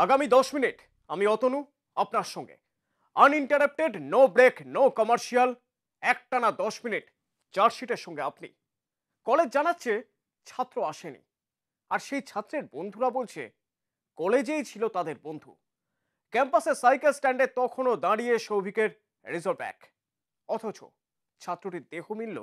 আগামী 10 মিনিট আমি অতনু আপনার সঙ্গে uninterrupted, no break, no commercial, একটানা 10 মিনিট চার্জশিটের সঙ্গে আপনি। কলেজ জানাচ্ছে ছাত্র আসেনি, আর সেই ছাত্রের বন্ধুরা বলছে কলেজেই ছিল তাদের বন্ধু। ক্যাম্পাসে সাইকেল স্ট্যান্ডে তখনও দাঁড়িয়ে সৌভিকের রিজার্ভ ব্যাগ, অথচ ছাত্রটির দেহ মিলল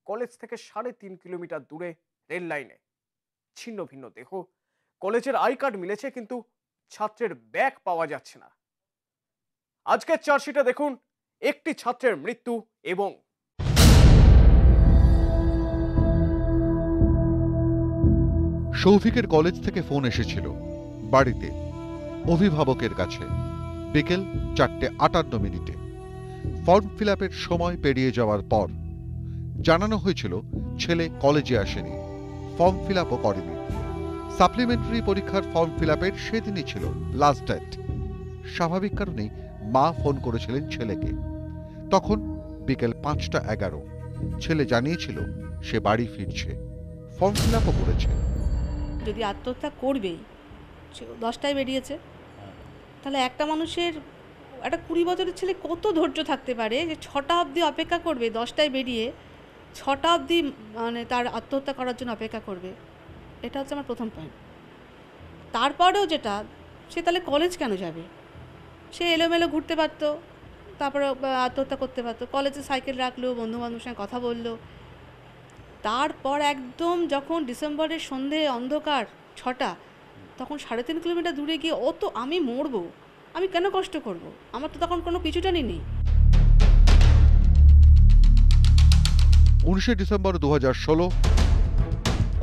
কলেজ থেকে 3.5 কিলোমিটার দূরে রেল লাইনে। ছিন্ন ভিন্ন দেহ, কলেজের আই কার্ড মিলেছে কিন্তু ছাত্রের ব্যাগ পাওয়া যাচ্ছে না। আজকের চার্জশিটে দেখুন একটি ছাত্রের মৃত্যু এবং সৌভিকের কলেজ থেকে ফোন এসেছিল বাড়িতে অভিভাবকের কাছে বিকেল 4:58 ফর্ম ফিল আপের সময় পেরিয়ে যাওয়ার পর জানানো হয়েছিল ছেলে কলেজে আসেনি, ফর্ম ফিল আপও করেনি। সাপ্লিমেন্টারি পরীক্ষার ফর্ম ফিল আপের সেদিনই ছিল লাস্ট ডেট। স্বাভাবিক কারণেই মা ফোন করেছিলেন ছেলেকে। তখন বিকেল 5:11 ছেলে জানিয়েছিল সে বাড়ি ফিরছে, ফর্ম ফিল আপও করেছে। যদি আত্মহত্যা করবেই, 10টায় বেরিয়েছে, তাহলে একটা মানুষের, একটা 20 বছরের ছেলে কত ধৈর্য থাকতে পারে যে 6টা অবধি অপেক্ষা করবে, 10টায় বেরিয়ে 6টা অবধি মানে তার আত্মহত্যা করার জন্য অপেক্ষা করবে। এটা হচ্ছে আমার প্রথম পয়েন্ট। তারপরেও যেটা, সে তাহলে কলেজ কেন যাবে? সে এলোমেলো ঘুরতে পারতো, তারপরে আত্মহত্যা করতে পারতো। কলেজে সাইকেল রাখলো, বন্ধুবান্ধবের সঙ্গে কথা বললো। তারপর একদম যখন ডিসেম্বরের সন্ধে অন্ধকার 6টা, তখন 3.5 কিলোমিটার দূরে গিয়ে আমি মরবো, আমি কেন কষ্ট করব? আমার তো তখন কোনো পিছুটানি নেই। 19 ডিসেম্বর 2016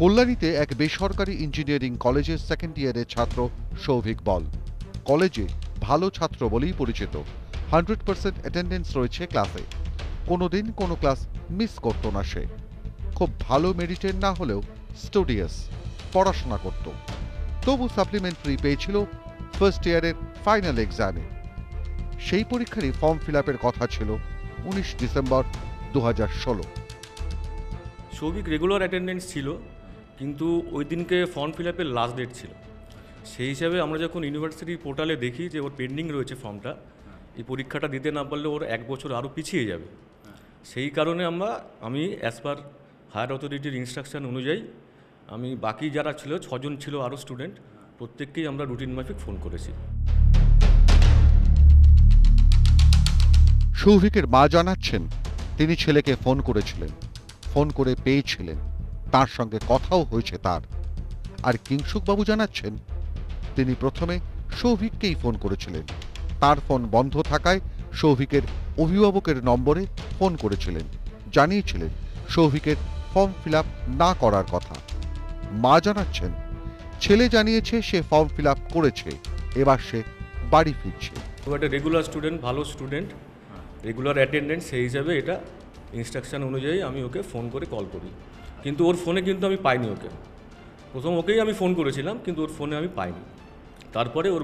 কল্যাণীতে এক বেসরকারি ইঞ্জিনিয়ারিং কলেজের সেকেন্ড ইয়ারের ছাত্র সৌভিক বল। কলেজে ভালো ছাত্র বলেই পরিচিত, 100% অ্যাটেন্ডেন্স রয়েছে ক্লাসে, কোনোদিন কোনো ক্লাস মিস করত না সে। খুব ভালো মেরিটের না হলেও স্টুডিয়াস, পড়াশোনা করত। তবু সাপ্লিমেন্টারি পেয়েছিল ফার্স্ট ইয়ারের ফাইনাল এক্সামে। সেই পরীক্ষারই ফর্ম ফিল আপের কথা ছিল 19 ডিসেম্বর 2016। সৌভিক রেগুলার অ্যাটেন্ডেন্স ছিল, কিন্তু ওই দিনকে ফর্ম ফিল আপের লাস্ট ডেট ছিল। সেই হিসাবে আমরা যখন ইউনিভার্সিটি পোর্টালে দেখি যে ওর পেন্ডিং রয়েছে ফর্মটা, এই পরীক্ষাটা দিতে না পারলে ওর 1 বছর আরও পিছিয়ে যাবে। সেই কারণে আমি অ্যাজ পার হায়ার অথরিটির ইনস্ট্রাকশন অনুযায়ী আমি বাকি যারা ছিল 6 জন ছিল আরও স্টুডেন্ট, প্রত্যেককেই আমরা রুটিন মাফিক ফোন করেছি। সৌভিকের মা জানাচ্ছেন তিনি ছেলেকে ফোন করেছিলেন, ফোন করে পেয়েছিলেন, তার সঙ্গে কথাও হয়েছে তার। আর কিংসুকবাবু জানাচ্ছেন তিনি প্রথমে সৌভিককেই ফোন করেছিলেন, তার ফোন বন্ধ থাকায় সৌভিকের অভিভাবকের নম্বরে ফোন করেছিলেন, জানিয়েছিলেন সৌভিকের ফর্ম ফিল আপ না করার কথা। মা জানাচ্ছেন ছেলে জানিয়েছে সে ফর্ম ফিল আপ করেছে, এবার সে বাড়ি ফিরছে। ও একটা রেগুলার স্টুডেন্ট, ভালো স্টুডেন্ট, রেগুলার অ্যাটেন্ডেন্স, সেই হিসাবে এটা ইনস্ট্রাকশান অনুযায়ী আমি ওকে ফোন করে কল করি। কিন্তু ওর ফোনে কিন্তু আমি পাইনি ওকে। প্রথম ওকেই আমি ফোন করেছিলাম, কিন্তু ওর ফোনে আমি পাইনি। তারপরে ওর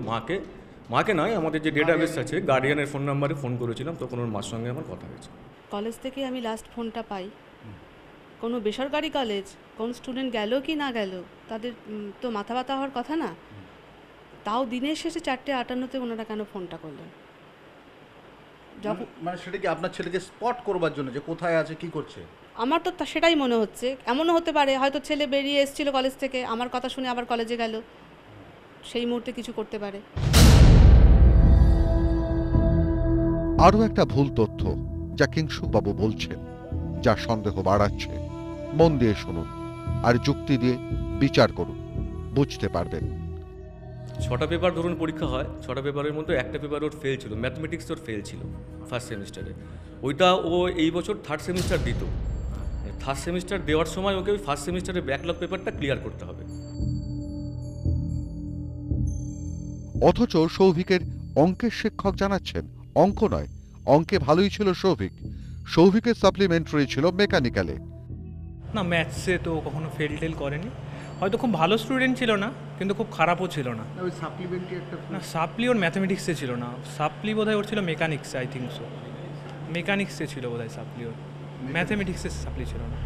মাকে নয়, আমাদের যে ডেটাবেস আছে গার্ডিয়ানের ফোন নাম্বারে ফোন করেছিলাম, তখন ওর মার সঙ্গে আমার কথা হয়েছে। কলেজ থেকে আমি লাস্ট ফোনটা পাই। কোনো বেসরকারি কলেজ, কোন স্টুডেন্ট গেল কি না গেল, তাদের তো মাথা ব্যথা হওয়ার কথা না। তাও দিনের শেষে 4:58 ওনারা কেন ফোনটা করলেন? যখন মানে সেটা কি আপনার ছেলেকে স্পট করবার জন্য যে কোথায় আছে কি করছে? আমার তো সেটাই মনে হচ্ছে। এমনও হতে পারে হয়তো ছেলে বেরিয়ে এসেছিল কলেজ থেকে, আমার কথা শুনে আবার কলেজে গেল, সেই মুহূর্তে কিছু করতে পারে। আরও একটা ভুল তথ্য যা কিংসুকবাবু বলছেন, যা সন্দেহ বাড়াচ্ছে। মন দিয়ে শুনুন আর যুক্তি দিয়ে বিচার করুন, বুঝতে পারবেন। 6টা পেপার ধরুন পরীক্ষা হয়, 6টা পেপারের মধ্যে একটা পেপার ওর ফেল ছিল, ম্যাথমেটিক্স ওর ফেল ছিল ফার্স্ট সেমিস্টারে। ওইটা ও এই বছর থার্ড সেমিস্টার দিত। থার্ড সেমিস্টার দেওয়ার সময় ওকে ওই ফার্স্ট সেমিস্টারের ব্যাকলগ পেপারটা ক্লিয়ার করতে হবে। অথচ সৌভিকের অঙ্কের শিক্ষক জানাচ্ছেন অঙ্ক নয়, অঙ্কে ভালোই ছিল সৌভিক। সৌভিকের সাপ্লিমেন্টারি ছিল মেকানিক্যালে। না, ম্যাথসে তো কখনো ফেল টেল করেনি। হয়তো খুব ভালো স্টুডেন্ট ছিল না, কিন্তু খুব খারাপও ছিল না। ওই সাপ্লিমেন্টারি একটা না, সাপ্লি ওর ম্যাথমেটিক্সে ছিল না, সাপ্লি বোধহয় ওর ছিল মেকানিক্সে, আই থিঙ্ক সো। মেকানিক্সে ছিল বোধহয় সাপ্লি ওর, ম্যাথমেটিক্সে সাপ্লি ছিল না।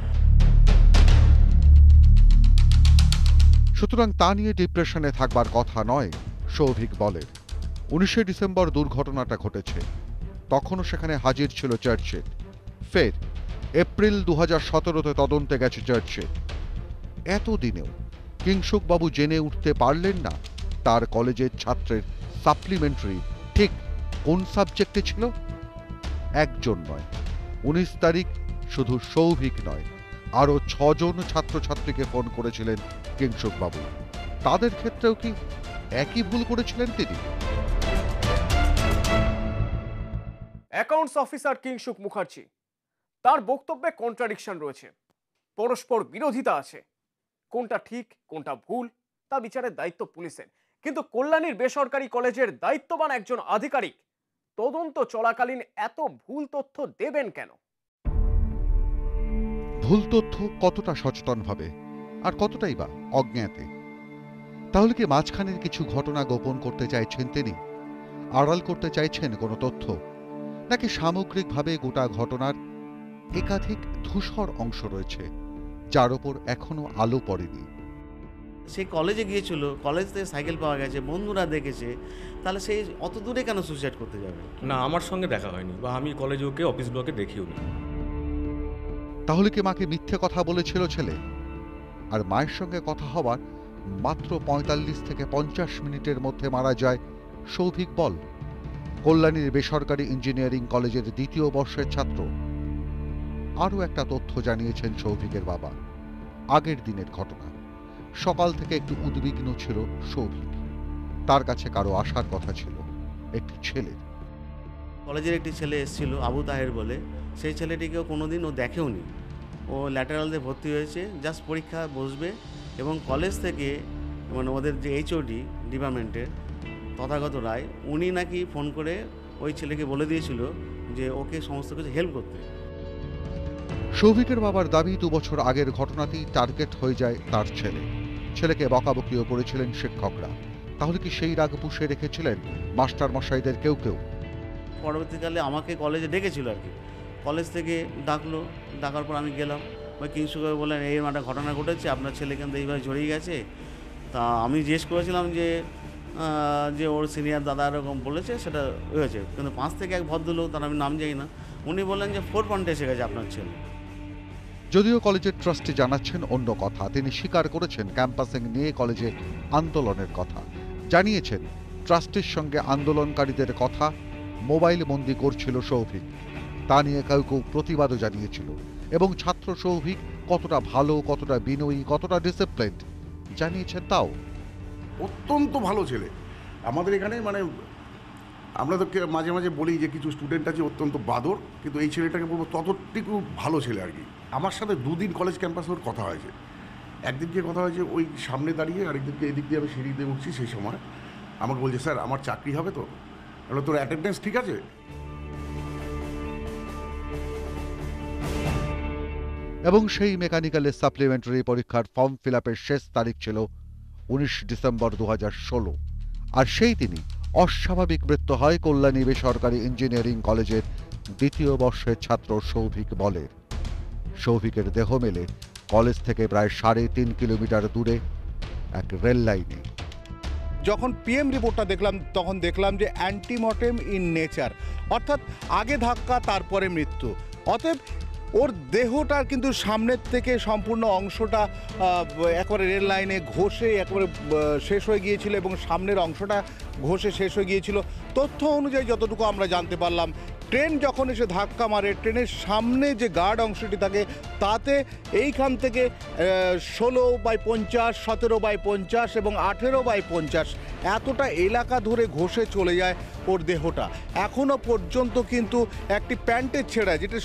সুতরাং তা নিয়ে ডিপ্রেশনে থাকবার কথা নয়। সৌভিক বলের। 19শে ডিসেম্বর দুর্ঘটনাটা ঘটেছে, তখনও সেখানে হাজির ছিল চার্চশিট। ফের এপ্রিল 2017-তে তদন্তে গেছে চার্চশিট। এতদিনেও কিংসুকবাবু জেনে উঠতে পারলেন না তার কলেজের ছাত্রের সাপ্লিমেন্টারি ঠিক কোন সাবজেক্টে ছিল। একজন নয়, 19 তারিখ শুধু সৌভিক নয়, আরও 6 জন ছাত্রছাত্রীকে ফোন করেছিলেন কিংসুকবাবু। তাদের ক্ষেত্রেও কি একই ভুল করেছিলেন তিনি? অ্যাকাউন্টস অফিসার কিংসুক মুখার্জি, তার বক্তব্যে কন্ট্রাডিকশন রয়েছে, পরস্পর বিরোধিতা আছে। কোনটা ঠিক কোনটা ভুল তা বিচারের দায়িত্ব পুলিশের, কিন্তু কল্যাণীর বেসরকারি কলেজের দায়িত্ববান একজন আধিকারিক তদন্ত চলাকালীন এত ভুল তথ্য দেবেন কেন? ভুল তথ্য কতটা সচেতনভাবে আর কতটাই বা অজ্ঞাতে? তাহলে কি মাঝখানের কিছু ঘটনা গোপন করতে চাইছেন তিনি, আড়াল করতে চাইছেন কোনো তথ্য, নাকি সামগ্রিকভাবে গোটা ঘটনার একাধিক ধূসর অংশ রয়েছে যার ওপর এখনো আলো পড়েনি? সে কলেজে গিয়েছিল, কলেজ থেকে সাইকেল পাওয়া গেছে, বন্ধুরা দেখেছে, তাহলে সেই অত দূরে কেন সুইসাইড করতে যাবে? না, আমার সঙ্গে দেখা হয়নি, বা আমি কলেজে ওকে অফিস ব্লকে দেখিও নি। তাহলে কি মাকে মিথ্যে কথা বলেছিল ছেলে? আর মায়ের সঙ্গে কথা হবার মাত্র 45 থেকে 50 মিনিটের মধ্যে মারা যায় সৌভিক বল, কল্যাণীর বেসরকারি ইঞ্জিনিয়ারিং কলেজের 2য় বর্ষের ছাত্র। আরও একটা তথ্য জানিয়েছেন সৌভিকের বাবা। আগের দিনের ঘটনা, সকাল থেকে একটু উদ্বিগ্ন ছিল সৌভিক। তার কাছে কারো আসার কথা ছিল, একটি ছেলের। কলেজের একটি ছেলে এসেছিল আবু তাহের বলে, সেই ছেলেটিকেও কোনোদিন ও দেখেও নি। ও ল্যাটারালতে ভর্তি হয়েছে, জাস্ট পরীক্ষা বসবে, এবং কলেজ থেকে মানে ওদের যে এইচওডি ডিপার্টমেন্টের তথাগত রায়, উনি নাকি ফোন করে ওই ছেলেকে বলে দিয়েছিল যে ওকে সমস্ত কিছু হেল্প করতে। সৌভিকের বাবার দাবি 2 বছর আগের ঘটনাতেই টার্গেট হয়ে যায় তার ছেলে। ছেলেকে বকাবকিও করেছিলেন শিক্ষকরা। তাহলে কি সেই রাগ পুষে রেখেছিলেন মাস্টার মশাইদের কেউ কেউ? পরবর্তীকালে আমাকে কলেজে ডেকেছিল আর কি, কলেজ থেকে ডাকলো, ডাকার পর আমি গেলাম। ওই কিংসুকবাবু বললেন এই একটা ঘটনা ঘটেছে, আপনার ছেলে কিন্তু এইভাবে জড়িয়ে গেছে। তা আমি জিজ্ঞেস করেছিলাম যে ওর সিনিয়র দাদা এরকম বলেছে, সেটা হয়েছে, কিন্তু 5 থেকে 1 ভদ্রলোক, তার আমি নাম জানি না, উনি বললেন যে 4 পয়েন্টে এসে গেছে আপনার ছেলে। যদিও কলেজের ট্রাস্টি জানাচ্ছেন অন্য কথা। তিনি স্বীকার করেছেন ক্যাম্পাসিং নিয়ে কলেজে আন্দোলনের কথা, জানিয়েছেন ট্রাস্টির সঙ্গে আন্দোলনকারীদের কথা মোবাইল বন্দি করছিল সৌভিক। তা নিয়ে কেউ কেউ প্রতিবাদও জানিয়েছিল, এবং ছাত্র সৌভিক কতটা ভালো, কতটা বিনয়ী, কতটা ডিসিপ্লিনড জানিয়েছেন তাও। অত্যন্ত ভালো ছেলে। আমাদের এখানে মানে আমরা তো মাঝে মাঝে বলি যে কিছু স্টুডেন্ট আছে অত্যন্ত বাদর, কিন্তু এই ছেলেটাকে বলবো ততটুকু ভালো ছেলে আর কি। আমার সাথে 2 দিন কলেজ ক্যাম্পাসে ওর কথা হয়েছে। একদিনকে কথা হয়েছে ওই সামনে দাঁড়িয়ে, আরেকদিনকে এদিক দিয়ে আমি সিঁড়ি দিয়ে উঠছি, সেই সময় আমাকে বলছে স্যার আমার চাকরি হবে তো? বললো তোর অ্যাটেন্ডেন্স ঠিক আছে? এবং সেই মেকানিক্যালের সাপ্লিমেন্টারি পরীক্ষার ফর্ম ফিল আপের শেষ তারিখ ছিল 19 ডিসেম্বর 2016। আর সেই দিনই অস্বাভাবিক মৃত্যু হয় কল্যাণী বেসরকারি ইঞ্জিনিয়ারিং কলেজের 2য় বর্ষের ছাত্র সৌভিক বলের। সৌভিকের দেহ মেলে কলেজ থেকে প্রায় 3.5 কিলোমিটার দূরে এক রেল লাইনে। যখন পিএম রিপোর্টটা দেখলাম, তখন দেখলাম যে অ্যান্টিমর্টেম ইন নেচার, অর্থাৎ আগে ধাক্কা তারপরে মৃত্যু। অতএব ওর দেহটার কিন্তু সামনের থেকে সম্পূর্ণ অংশটা একবারে রেল লাইনে ঘষে একবারে শেষ হয়ে গিয়েছিল, এবং সামনের অংশটা ঘষে শেষ হয়ে গিয়েছিল। তথ্য অনুযায়ী যতটুকু আমরা জানতে পারলাম, ট্রেন যখন এসে ধাক্কা মারে, ট্রেনের সামনে যে গার্ড অংশটি থাকে তাতে এইখান থেকে 16/50, 17/50 এবং 18/50 এতটা এলাকা ধরে ঘষে চলে যায় ওর দেহটা। এখনও পর্যন্ত কিন্তু একটি প্যান্টের ছেঁড়া, যেটা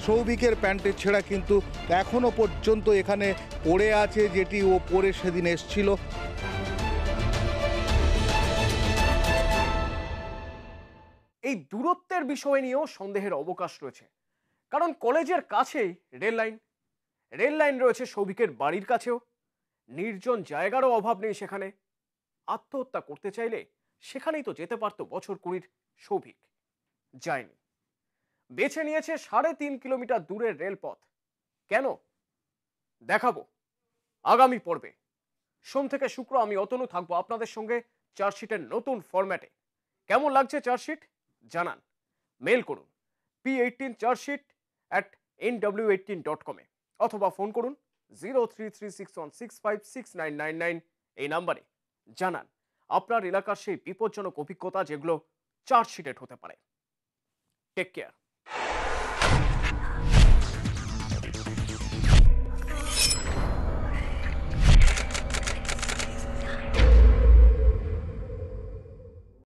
সৌভিকের প্যান্টের ছেঁড়া, কিন্তু এখনও পর্যন্ত এখানে পড়ে আছে, যেটি ও পরে সেদিন এসছিল। এই দূরত্বের বিষয় নিয়েও সন্দেহের অবকাশ রয়েছে, কারণ কলেজের কাছেই রেল লাইন রয়েছে সৌভিকের বাড়ির কাছেও। নির্জন জায়গারও অভাব নেই সেখানে। আত্মহত্যা করতে চাইলে সেখানেই তো যেতে পারতো বছর 20-র সৌভিক। যায়নি, বেছে নিয়েছে 3.5 কিলোমিটার দূরের রেলপথ। কেন? দেখাবো আগামী পর্বে। সোম থেকে শুক্র আমি অতনু থাকবো আপনাদের সঙ্গে। চার্জশিটের নতুন ফরম্যাটে। কেমন লাগছে চার্জশিট জানান, মেল করুন p18chargesheet@nw18.com অথবা ফোন করুন 033616569999 এই নাম্বারে। জানান আপনার এলাকার সেই বিপজ্জনক অভিজ্ঞতা যেগুলো চার্জশিটেড হতে পারে। Take care.